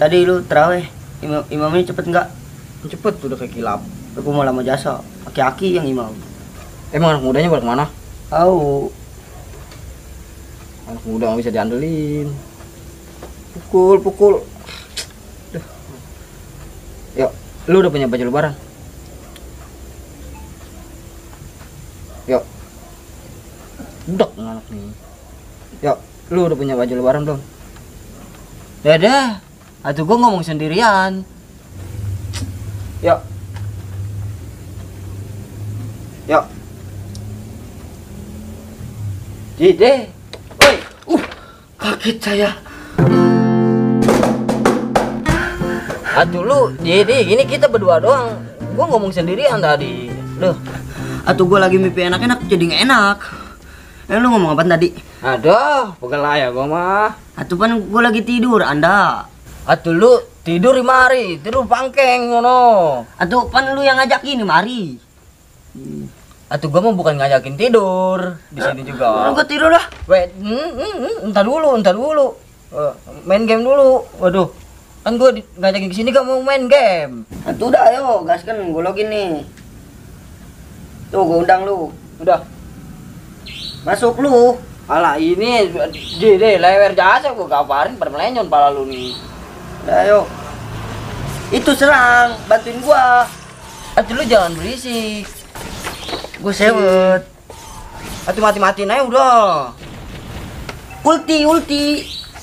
Tadi lu terawih, imamnya cepet nggak? Cepet udah kayak kilap. Aku mau lama jasa, aki-aki yang imam. Emang anak mudanya pada kemana? Tahu. Anak muda nggak bisa diandelin. Pukul. Duh. Yuk, lu udah punya baju lebaran? Yuk. Budak anak nih. Yuk, lu udah punya baju lebaran belum? Dadah, atuh gua ngomong sendirian. Yuk. Yuk. Dede. Woi, kaget saya. Aduh lu, jadi gini kita berdua doang. Gua ngomong sendirian tadi. Duh. Atuh gua lagi mimpi enak-enak jadi nggak enak. Lu ngomong apa tadi? Aduh, pegel ya gua mah. Atuh kan gua lagi tidur, Anda. Atuh lu tidur di mari, tidur pangkeng ngono. Atuh pan lu yang ngajak ini mari. Atuh gua mau bukan ngajakin tidur di sini juga. Lu gua tidur dah. Wait, entar dulu. Main game dulu. Waduh. Kan gua ngajakin ke sini gak mau main game. Atuh udah ayo, gaskan gua login nih. Tuh gua undang lu. Udah. Masuk lu. Alah ini jadi lewer jasa gua kabarin pada melenyon pala lu nih. Udah ayo. Itu serang, bantuin gua. Atuh lu jangan berisik. Gua sewet. Atuh mati-matiin aja udah. Ulti.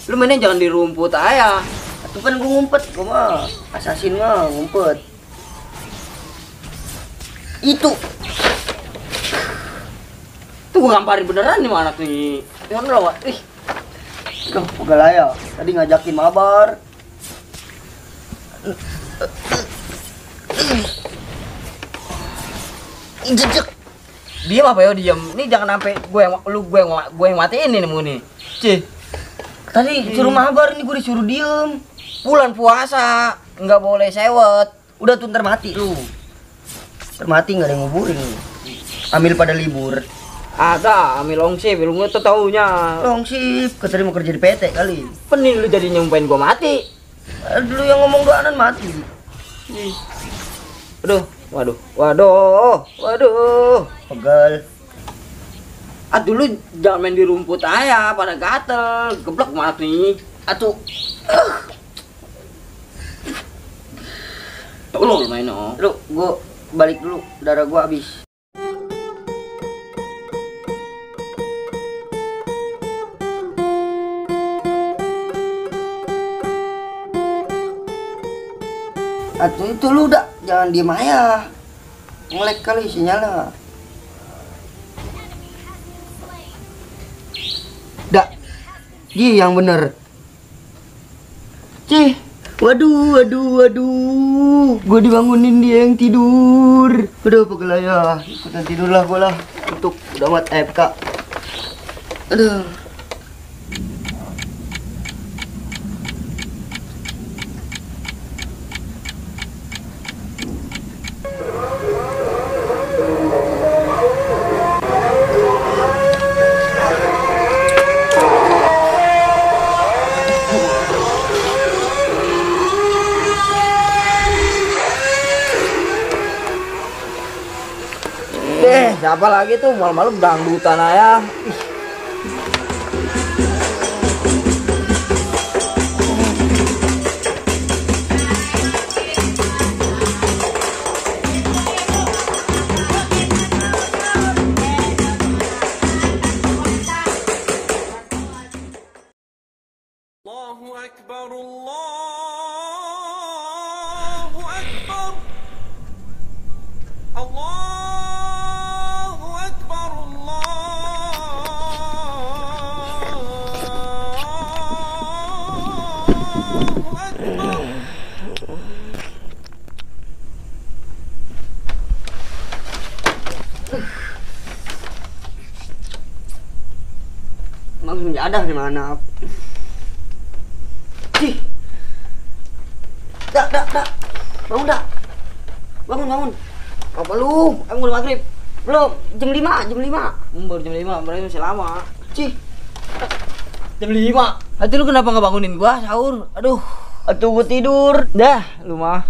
Lu mainnya jangan di rumput aja. Atuh kan gua ngumpet, gua mah assassin mah ngumpet. Itu. Tuh gua gamparin beneran nih anak nih. Jangan lo, ih. Duh, pegal ya. Tadi ngajakin mabar. Jejek. Diam apa ya diam. Ini jangan sampai gue yang matiin ini nih. Cih. Tadi suruh mabar, ini gue disuruh diem. Bulan puasa nggak boleh sewet. Udah tuh ntar mati lu. Termati nggak ada yang nguburin. Ambil pada libur. Ada, ambil longsip, lu nggak taunya. Longsip, keterima kerja di PT kali. Penin lu jadi nyumpain gua mati. Dulu yang ngomong doanan mati. Waduh. Pegal. Aduh lu jangan main di rumput aja, pada gatel, geblek mati. Atuh. Tolol main oh. Lu, gua balik dulu, darah gua habis. Atuh itu lu udah jangan diem aja. Ngelek kali sinyalnya. Dak. Dia yang bener. Cih. Waduh. Gua dibangunin dia yang tidur. Udah pegel ya. Ikutan tidurlah gua lah. Untuk udah mat AFK. Aduh. Siapa lagi tuh malam-malam dangdutan aja. Allahu Akbar, Allahu Akbar, Allahu Akbar, Allahu Akbar. Langsung jadah di mana? Cih. Dak. Bangun, Dak. Bangun. Apa lu? Aku udah maghrib. Belum, jam 5. Baru jam 5, berarti masih lama. Cih. Jam 5. Hati lu kenapa nggak bangunin gua sahur? Aduh. Atuh gua tidur. Dah, lu mah.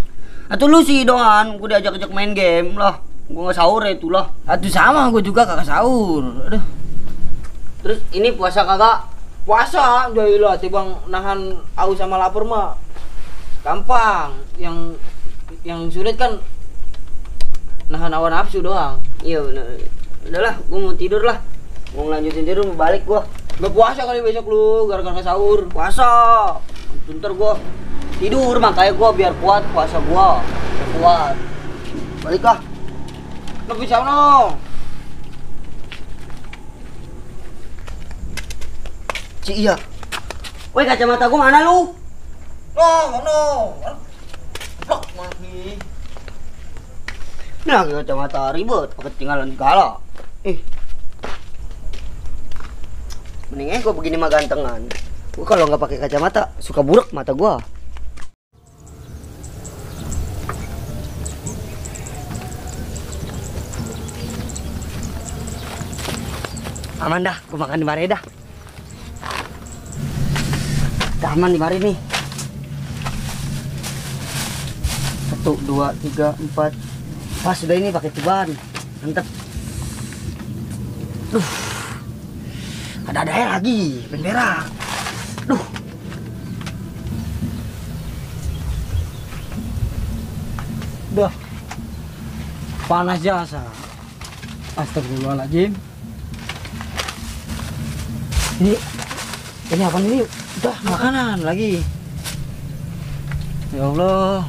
Atuh lu sih doang, gua diajak-ajak main game lah. Gua nggak sahur ya itulah. Atuh sama gua juga kagak sahur. Aduh. Terus ini puasa kagak? Puasa, jadi lah tibang nahan aus sama lapar mah gampang. Yang sulit kan nahan hawa nafsu doang. Iya bener. Udahlah, gua mau tidur lah. Mau lanjutin tidur, mau balik gua. Gak puasa kali besok lu gara-gara sahur. Puasa. Bentar gua tidur makanya gua biar kuat puasa gua. Biar kuat. Balik lah. Lebih sana. Si iya. Woi kacamata gua mana lu? No. Blok lagi. Nah kacamata ribet, pakai ketinggalan segala. Mendingnya gua begini mah gantengan. Gua kalau nggak pakai kacamata suka buruk mata gua. Aman dah, gua makan di mari dah. Udah aman di mari nih. 1, 2, 3, 4. Pas sudah ini pakai ceban. Mantep. Ada air lagi, berak. Duh. Udah. Panas jasa. Astagfirullahaladzim. Ini apa nih? Udah makanan lagi. Ya Allah.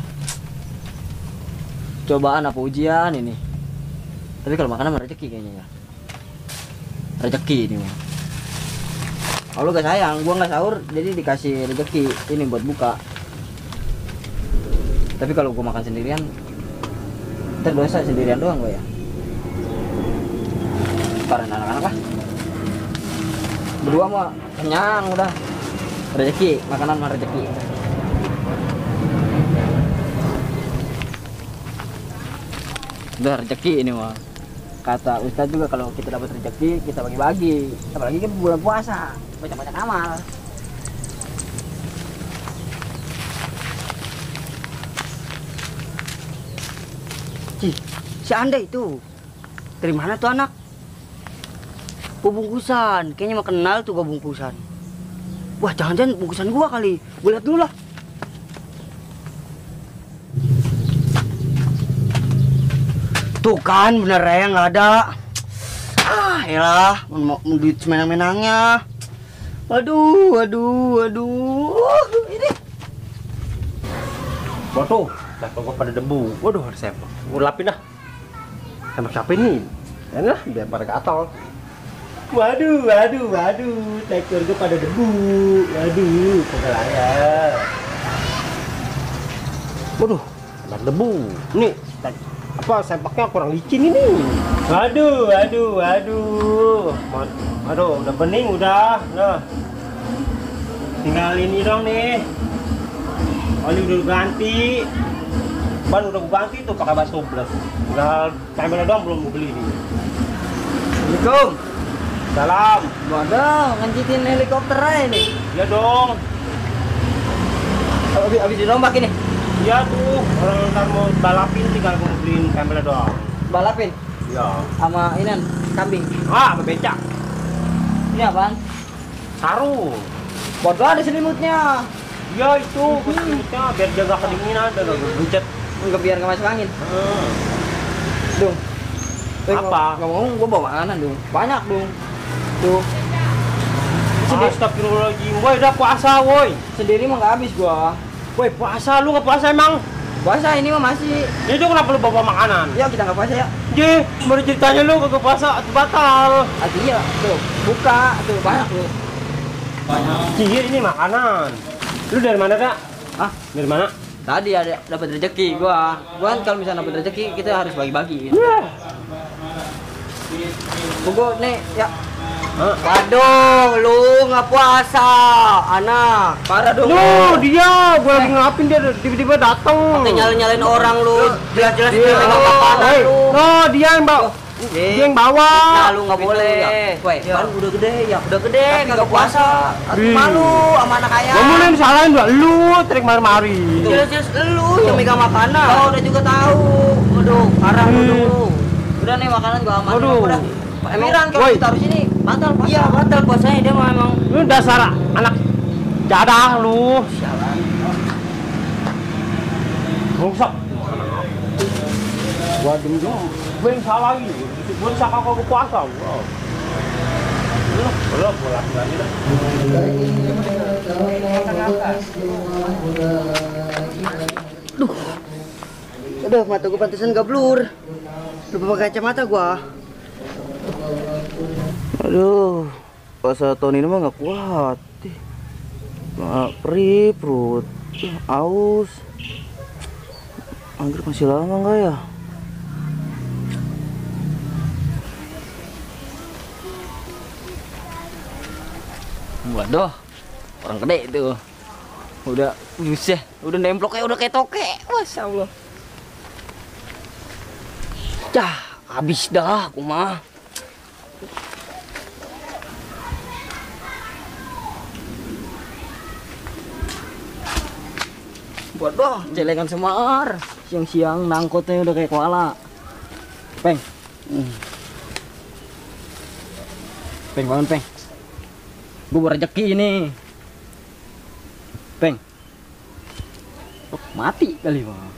Cobaan apa ujian ini? Tapi kalau makanan mah rezeki kayaknya ya. Rezeki ini mah. Kalau gak sayang, gua nggak sahur jadi dikasih rezeki ini buat buka. Tapi kalau gua makan sendirian, terdosa sendirian doang gua ya. Karena anak-anak lah. Berdua mah kenyang udah. Rezeki, makanan mah rezeki. Udah rezeki ini mah. Kata Ustadz juga kalau kita dapat rezeki kita bagi-bagi. Apalagi kan bulan puasa, banyak-banyak amal. Si Anda itu dari mana tuh anak? Bungkusan, kayaknya mah kenal tuh gua bungkusan. Wah jangan-jangan bungkusan gua kali. Gua lihat dulu lah. Tuh kan bener ya nggak ada. Elah, mau duit semenang-menangnya. Waduh. Ini. Waduh, laptop gua pada debu. Waduh, harus sempak. Gua lapin dah. Sempak siapa ini? Enak, biar pada gatal. Waduh, tekstur gua pada debu. Waduh, kagak layak. Waduh, kena debu. Nih, apa sempaknya kurang licin ini? Waduh. Aduh, udah bening udah. Nah. Tinggal ini dong nih. Oli udah ganti. Ban udah gua ganti tuh pakai bas tubeless. Tinggal kameranya doang belum gua beli nih. Assalamualaikum. Salam. Waduh, ngancitin helikopter aja nih. Iya dong. Habis dirombak ini. Iya tuh, orang ntar mau balapin tinggal gua beliin kameranya doang. Balapin Iya. sama inian kambing. Sama becak. Ini apaan? Sarung. Bodoh ada selimutnya. Iya itu, selimutnya biar jaga kedinginan dan gak gencet. Enggak biar nggak masuk angin. Dung. Apa? Ngomong gua bawa makanan dong. Banyak dong. Tuh. Astagfirullahaladzim, woi udah puasa woi. Sendiri mah nggak habis gua. Woi puasa, lu nggak puasa emang? Puasa ini mah masih. Itu kenapa lu bawa makanan? Ya kita nggak puasa ya. Ye, baru ceritanya lu kagak puasa, batal. Iya, tuh. Buka, tuh banyak tuh. Cihir ini makanan. Lu dari mana dak? Ah, Dari mana? tadi ada dapat rezeki gua. Gua kan kalau misalnya dapat rezeki kita harus bagi-bagi. Gua nih ya. Waduh, lu nggak puasa, anak. Parah dong. Lu dia, gua lagi ngapin dia tiba-tiba datang. Pakai nyalain orang lu. Jelas-jelas dia Iya. megang makanan Hei, lu. no dia yang bawa. Dia yang bawa. Nah, lu nggak boleh. Woi, Ya. kan udah gede ya. Udah gede, Tapi kagak nggak puasa. Aku Ih. malu sama anak ayah. Gak boleh disalahin juga lu, trik mari-mari. Jelas-jelas lu yang megang makanan. Oh, udah juga tahu. Waduh, parah lu dulu. Udah nih makanan gua aman. Waduh. Udah. Emiran kalau Woi. ditaruh sini batal puasa. Iya, batal puasanya dia mah emang. Lu dasar anak jadah lu. Sialan. Rusak. Gua dulu, gue yang salah lagi. Gue disangka kau puasa. Wow. Belum pulang lagi dah. Aduh, mata gua pantesan gak blur. Lupa pakai kacamata gua. Aduh, puasa tahun ini mah gak kuat. Perih perut, aus. Anggrek masih lama nggak ya? Waduh, orang gede itu. Udah, buset, udah nemploknya udah kayak toke. Masya Allah. Dah, habis dah aku mah. Waduh, celengan semar. Siang-siang nangkotnya udah kayak koala. Peng. Peng, bangun, Peng. Gue rezeki ini. Peng. Oh, mati kali, Bang.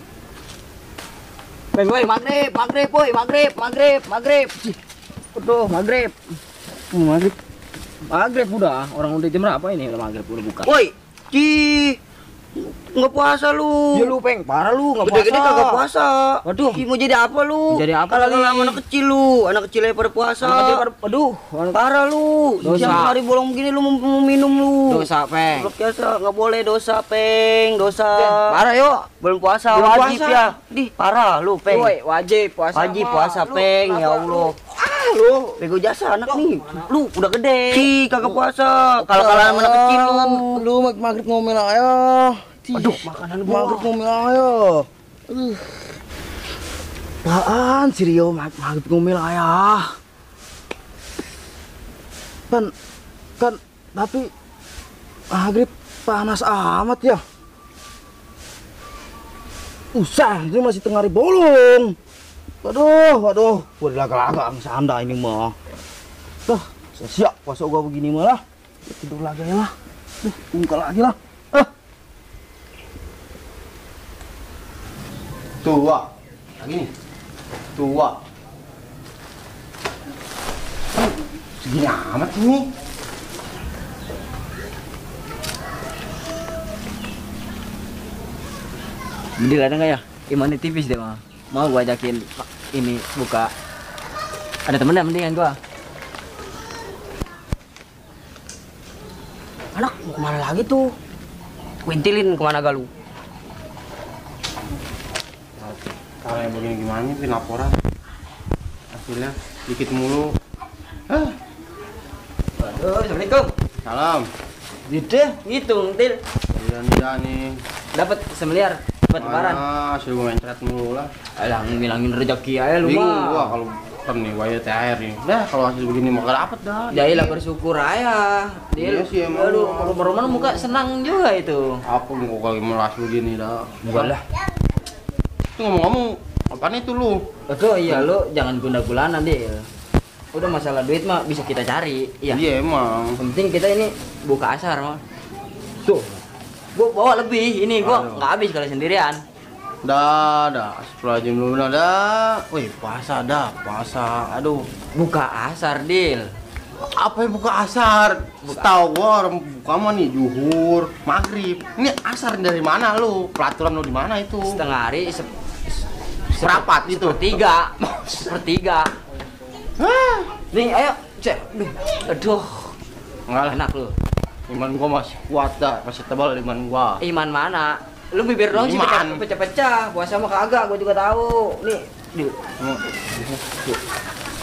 Peng, woi, maghrib, maghrib. Cih. Waduh, maghrib. Maghrib. Maghrib udah. Orang udah jam berapa ini? Udah maghrib, udah buka. Woi, nggak puasa lu. Ya lu, Peng, parah lu, nggak puasa. Gede-gede kagak puasa. Waduh. Ih, mau jadi apa lu? Jadi apa Kalau lagi? anak kecil lu, anak kecil aja pada puasa. Anak kecil aduh, Parah lu. Dosa. Tiap hari bolong begini lu mau minum lu. dosa, Peng. Belum biasa, nggak boleh dosa, Peng. Dosa. Parah yuk. Belum puasa, Belum wajib puasa. ya. Dih, parah lu, Peng. Woi, wajib puasa. Wajib mah. puasa, Lu Peng. kenapa Ya Allah. Lu. Bego jasa anak nih. Lu udah gede. Kagak puasa. Kalah-kalahan sama anak kecil lu. Lu maghrib ngomel ayo. Aduh, makanan maghrib ngomel ayo. Apaan sih Rio maghrib ngomel ayah? Kan tapi maghrib panas amat ya. Usah, ini masih tengah hari bolong. Waduh, gua laga-laga sanda ini mah. Tuh, siap puasa gua begini mah lah. Tidur lagi ya lah. Duh, buka lagi lah. Tua. Lagi nih. Tua. Segini amat ini. Bedil ada nggak ya? Imannya tipis deh mah. Mau gua ajakin ini buka. Ada temennya mendingan gua. Anak, mau kemana lagi tuh? Kuintilin kemana gak lu? Kalau yang begini gimana nih, bikin laporan. Hasilnya dikit mulu. Waduh, assalamualaikum. Salam. Gede, hitung, til. Iya nih. Dapat semiliar, dapat lebaran. Mana hasil gue mencret mulu lah. Alah, ngilangin rezeki aja lu Bingung mah. gua kalau kan nih waya THR nih. Dah kalau hasil begini mah gak dapet dah. Jailah bersyukur aja. Iya sih, emang. Aduh, rumah-rumah muka senang juga itu. Apa gua kali melas begini dah. Enggak lah. Itu ngomong-ngomong, apaan itu lu? Aduh, iya lu jangan guna-gulanan, Dil. Udah masalah duit mah bisa kita cari. Iya. Iya emang. Yang penting kita ini buka asar mah. Tuh. Gua bawa lebih, ini gua Aduh. nggak habis kalau sendirian. Dah, astagfirullahaladzim dulu dah. Wih, puasa dah, puasa. Aduh, Buka asar, Dil. apa yang buka asar? Setahu gua orang buka mah nih zuhur, maghrib. Ini asar dari mana lu? Peraturan lu di mana itu? Setengah hari Seperempat itu. sepertiga. Sepertiga. Nih, ayo, cek. Aduh, Enggak lah, enak lu. iman gua masih kuat dah, masih tebal iman gua. Iman mana? Lu bibir dong sih Iman. pecah-pecah. Puasa mah kagak, gua juga tahu. Nih, Dil.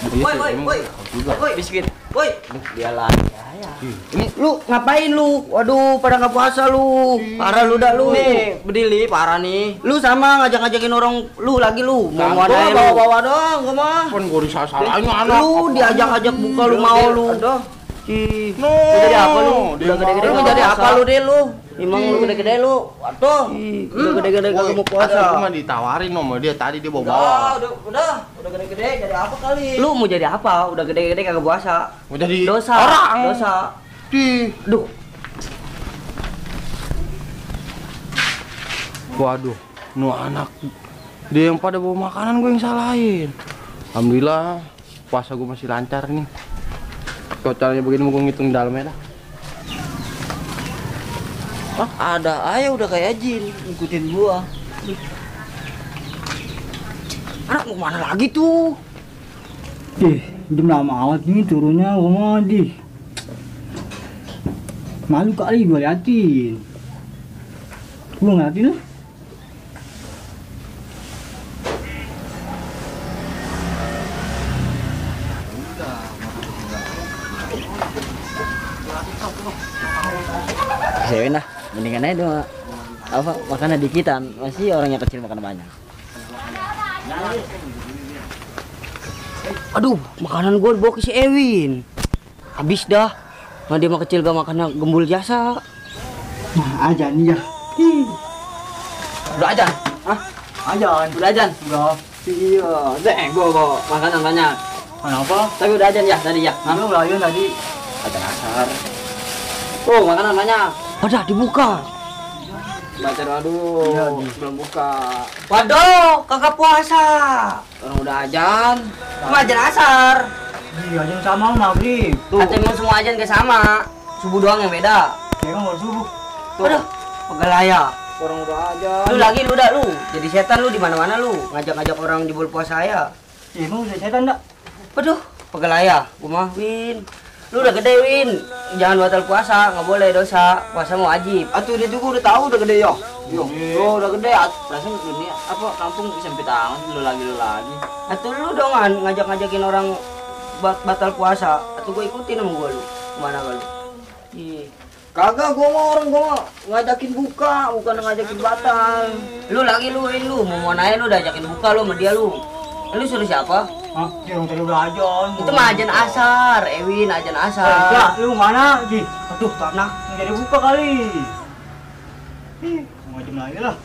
Iya sih, emang juga. Woi, biskuit. Woi, dia lagi ya. Ini lu ngapain lu? Waduh, pada nggak puasa lu. Parah lu dah lu. Nih, berdiri parah nih. Lu sama ngajak-ngajakin orang lu lagi lu. Mau ada bawa-bawa dong, gua mah. Kan gua disalahnya anak. Lu diajak-ajak buka lu mau lu. Aduh. Ih, No. udah jadi apa lu? Udah gede-gede mau mau jadi puasa. apa lu deh lu? Emang lu gede-gede lu. Waduh. Udah gede-gede kagak mau puasa. Aku mah ditawarin sama dia tadi dia bawa. Udah gede-gede jadi apa kali? Lu mau jadi apa? Udah gede-gede kagak puasa. Mau jadi Dosa. orang. Dosa. Di. Duh. Waduh, nu anak dia yang pada bawa makanan gue yang salahin. Alhamdulillah puasa gue masih lancar nih. Kalau caranya begini mau gue ngitung dalamnya dah. Ah, ada aja udah kayak jin ngikutin gua. Anak mau mana lagi tuh? Jam lama amat nih turunnya rumah di. Malu kali gua liatin. Gua ngeliatin lah. Sewen lah, mendingan aja dong. Apa makanan dikitan, masih orang yang kecil makan banyak. Aduh, makanan gua dibawa ke si Ewin. Habis dah. Nah, dia mah kecil gak makan gembul jasa. Nah, aja nih ya. Udah ajan? Hah? Ajan. Udah ajan? Udah. Iya, deh gua bawa makanan banyak. Kenapa? Tapi udah ajan ya tadi ya? Hah? Lu ngelayan tadi. Ajan asar. Oh, makanan banyak. Wadah, dibuka. Baca aduh, Iya, belum buka. Waduh, kagak puasa. Orang udah ajan. Cuma ajan asar. Iya, ajan sama maghrib. Tuh. Atau emang semua ajan kayak sama. Subuh doang yang beda. Emang mau subuh. Waduh, pegalaya. Orang udah ajan. Lu lagi lu dah lu. Jadi setan lu di mana-mana lu. Ngajak-ngajak orang jebol puasa ya. Emang udah setan enggak? Waduh, pegalaya. Gua mah Win. Lu udah gede Win. Jangan batal puasa, nggak boleh dosa. Puasa mau wajib. Atuh dia juga udah tahu udah gede yo. Oh, udah gede. Perasaan dunia apa kampung sempit tangan lu lagi. Atuh lu dong ngajak-ngajakin orang batal puasa. Atuh gua ikutin sama gua lu. Kemana gua lu? Ih. Kagak, gua mau orang gua mau ngajakin buka, bukan ngajakin batal. Lu lagi lu Win lu, mau nanya lu udah ajakin buka lu sama dia lu. Lu suruh siapa? Hah? Dia orang tadi udah ajan. Itu mah ajan asar, Ewin ajan asar. Enggak, lu mana, Ji? Aduh, tanah. Jadi buka kali. Mau jam lagi lah.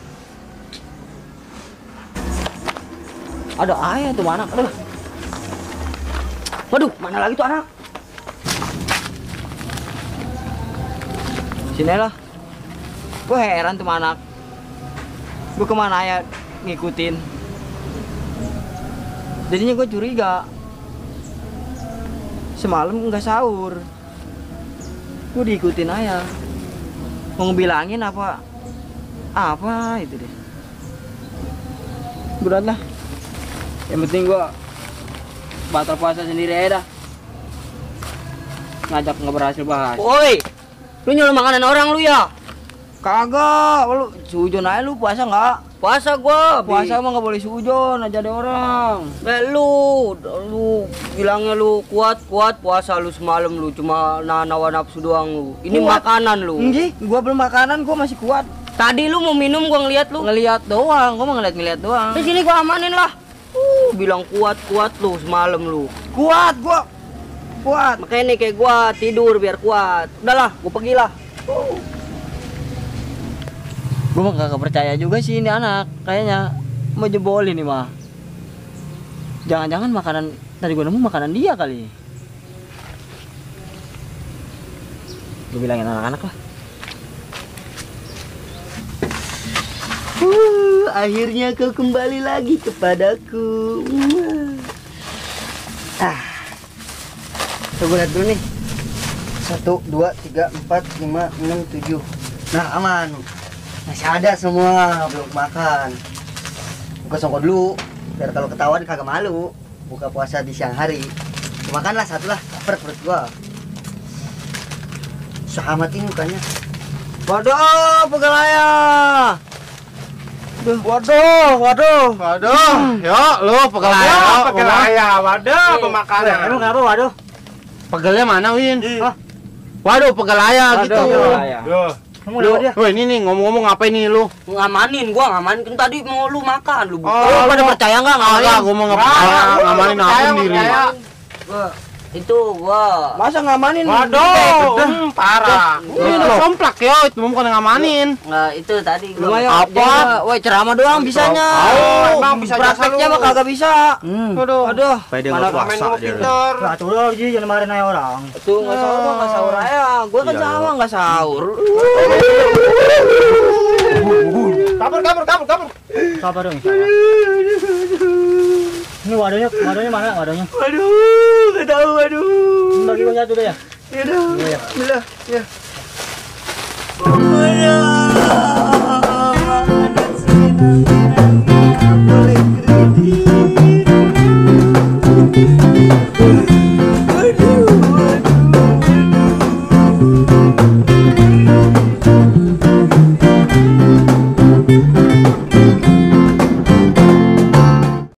Ada ayah tuh anak. Aduh. Waduh, mana lagi tuh anak? Sini lah. Gue heran tuh anak. Gue kemana ya ngikutin. Jadinya gue curiga. Semalam nggak sahur. Gue diikutin ayah. Mau ngebilangin apa? Apa itu deh. Berat lah. Yang penting gue batal puasa sendiri aja dah. Ngajak nggak berhasil bahas. Woi, lu nyuruh makanan orang lu ya? Kagak, lu sujon aja lu puasa nggak? Puasa gua, puasa mah nggak boleh sujon aja ada orang. Lu bilangnya lu kuat puasa lu semalam lu cuma nawa nafsu doang lu. Ini kuat. Makanan lu. Nggih, gua belum makanan gua masih kuat. Tadi lu mau minum gua ngeliat lu. Ngeliat doang, gua mah ngeliat doang. Di sini gua amanin lah. Bilang kuat lu semalam lu. Kuat gua. Kuat. Makanya nih kayak gua tidur biar kuat. Udahlah, gua pergi lah. Gua mah gak percaya juga sih ini anak. Kayaknya mau jebol ini mah. Jangan-jangan makanan tadi gua nemu makanan dia kali. Gua bilangin anak-anak lah. Akhirnya kau kembali lagi kepadaku. Coba lihat dulu nih. 1, 2, 3, 4, 5, 6, 7. Nah, aman. Masih ada semua, belum makan. Buka songkok dulu, biar kalau ketahuan kagak malu. Buka puasa di siang hari. Makanlah satu lah, lapar perut gua. Sahamat ini mukanya. Waduh, pegalaya. Waduh, ya lu pegalaya. Waduh, pemakanan. Emang kenapa, waduh? Pegelnya mana, Win? Hah? Waduh, pegel ayah gitu. Kamu lewat dia. Woi, ini nih ngomong-ngomong ngapain nih lu? Ngamanin, gua ngamanin kan tadi mau lu makan lu. Oh, pada percaya enggak Enggak, gua mau ngamanin apa sendiri. Gua. Masa ngamanin? Waduh, parah. Ini udah somplak yo, itu bukan ngamanin. Nah, itu tadi gua. Lumayan. Apa? Woi, ceramah doang bisanya. Emang bisa prakteknya mah kagak bisa. Aduh. Supaya dia nggak puasa dia. Nah, tuh udah Ji, jangan marahin aja orang. Tuh enggak sahur, gua enggak sahur aja. Gua kan sama enggak sahur. Kabur. Sabar dong. Sabar. Ini wadahnya mana wadahnya? Waduh, enggak tahu, aduh. Bagi gua satu deh ya. Ya udah. Iya. Bismillah, ya. Boleh